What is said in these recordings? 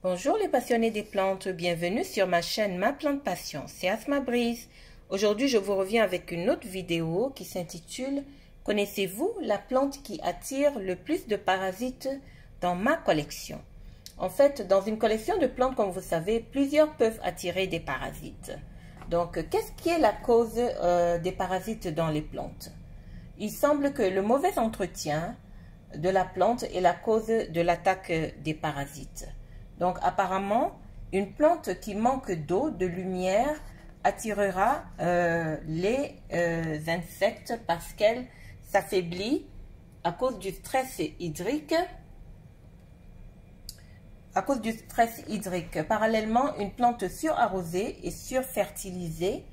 Bonjour les passionnés des plantes, bienvenue sur ma chaîne Ma Plante Passion, c'est Asma Brise. Aujourd'hui je vous reviens avec une autre vidéo qui s'intitule « Connaissez-vous la plante qui attire le plus de parasites dans ma collection ?» En fait, dans une collection de plantes, comme vous savez, plusieurs peuvent attirer des parasites. Donc, qu'est-ce qui est la cause des parasites dans les plantes? Il semble que le mauvais entretien de la plante est la cause de l'attaque des parasites. Donc, apparemment, une plante qui manque d'eau, de lumière, attirera les insectes parce qu'elle s'affaiblit à cause du stress hydrique. Parallèlement, une plante surarrosée et surfertilisée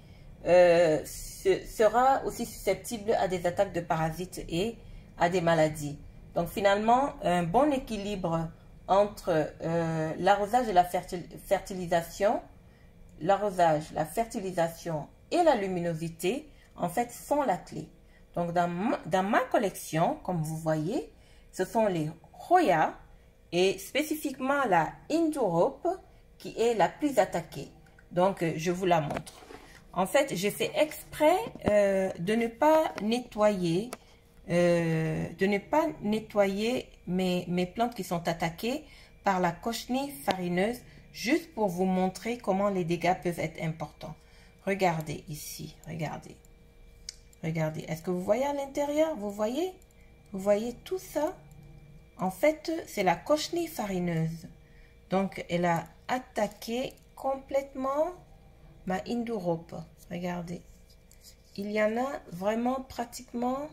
sera aussi susceptible à des attaques de parasites et à des maladies. Donc finalement, un bon équilibre entre l'arrosage et la fertilisation, et la luminosité, en fait, sont la clé. Donc dans ma collection, comme vous voyez, ce sont les Hoya, et spécifiquement la Indurope qui est la plus attaquée. Donc, je vous la montre. En fait, j'ai fait exprès de ne pas nettoyer, mes plantes qui sont attaquées par la cochenille farineuse, juste pour vous montrer comment les dégâts peuvent être importants. Regardez ici, regardez. Regardez, est-ce que vous voyez à l'intérieur? Vous voyez tout ça? En fait, c'est la cochenille farineuse. Donc, elle a attaqué complètement ma Indurope. Regardez. Il y en a vraiment pratiquement...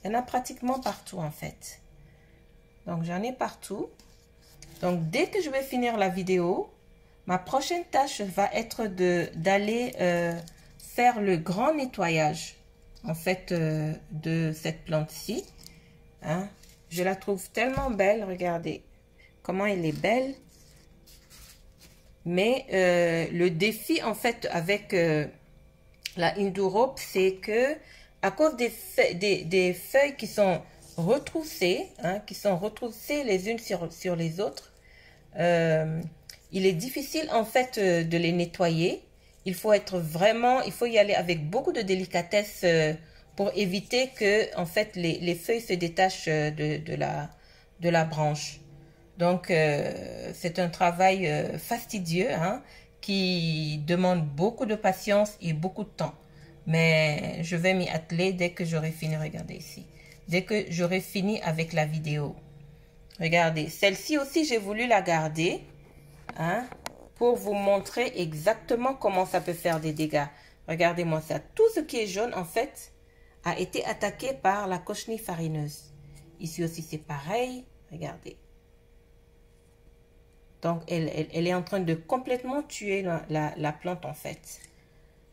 Il y en a pratiquement partout, en fait. Donc, j'en ai partout. Donc, dès que je vais finir la vidéo, ma prochaine tâche va être d'aller faire le grand nettoyage, en fait, de cette plante-ci. Hein? Je la trouve tellement belle, regardez comment elle est belle. Mais le défi, en fait, avec la Indurope, c'est que à cause des feuilles qui sont retroussées, les unes sur les autres, il est difficile, en fait, de les nettoyer. Il faut y aller avec beaucoup de délicatesse pour éviter que, en fait, les feuilles se détachent de la branche. Donc, c'est un travail fastidieux, hein, qui demande beaucoup de patience et beaucoup de temps. Mais je vais m'y atteler dès que j'aurai fini. Regardez ici. Dès que j'aurai fini avec la vidéo. Regardez, celle-ci aussi, j'ai voulu la garder, hein, pour vous montrer exactement comment ça peut faire des dégâts. Regardez-moi ça. Tout ce qui est jaune, en fait, a été attaqué par la cochenille farineuse. Ici aussi, c'est pareil. Regardez. Donc, elle est en train de complètement tuer la plante, en fait.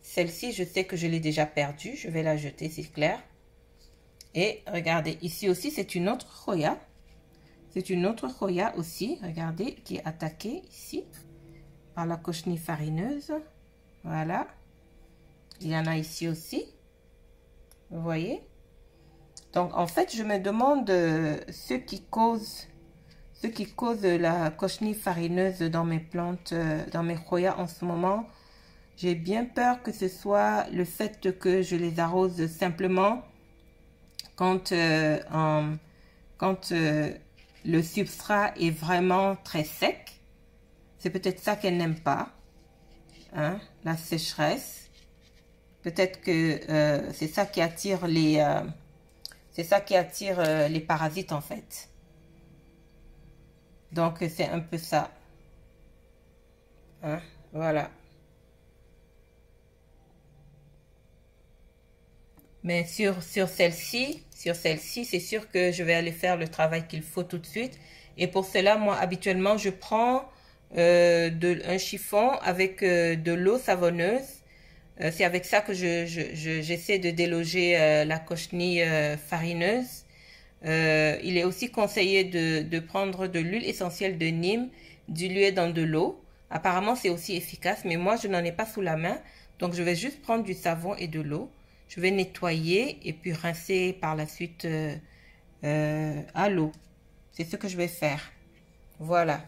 Celle-ci, je sais que je l'ai déjà perdue. Je vais la jeter, c'est clair. Et regardez, ici aussi, c'est une autre Hoya. C'est une autre Hoya aussi, regardez, qui est attaquée ici par la cochenille farineuse. Voilà. Il y en a ici aussi. Vous voyez? Donc, en fait, je me demande ce qui cause la cochenille farineuse dans mes plantes, dans mes Hoya en ce moment. J'ai bien peur que ce soit le fait que je les arrose simplement quand le substrat est vraiment très sec. C'est peut-être ça qu'elle n'aime pas, hein, la sécheresse. Peut-être que c'est ça qui attire les parasites, en fait. Donc, c'est un peu ça. Hein, voilà. Mais sur celle-ci, c'est sûr que je vais aller faire le travail qu'il faut tout de suite. Et pour cela, moi, habituellement, je prends un chiffon avec de l'eau savonneuse. C'est avec ça que j'essaie de déloger la cochenille farineuse. Il est aussi conseillé de prendre de l'huile essentielle de Nîmes, diluée dans de l'eau. Apparemment, c'est aussi efficace, mais moi, je n'en ai pas sous la main. Donc, je vais juste prendre du savon et de l'eau. Je vais nettoyer et puis rincer par la suite à l'eau. C'est ce que je vais faire. Voilà.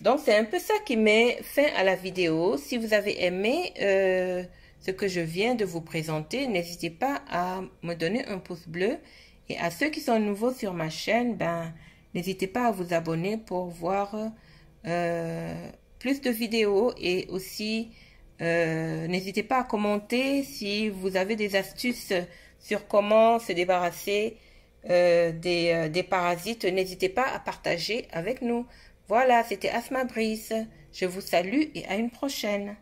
Donc, c'est un peu ça qui met fin à la vidéo. Si vous avez aimé ce que je viens de vous présenter, n'hésitez pas à me donner un pouce bleu. Et à ceux qui sont nouveaux sur ma chaîne, ben, n'hésitez pas à vous abonner pour voir plus de vidéos. Et aussi, n'hésitez pas à commenter si vous avez des astuces sur comment se débarrasser des parasites. N'hésitez pas à partager avec nous. Voilà, c'était Asma Brice. Je vous salue et à une prochaine.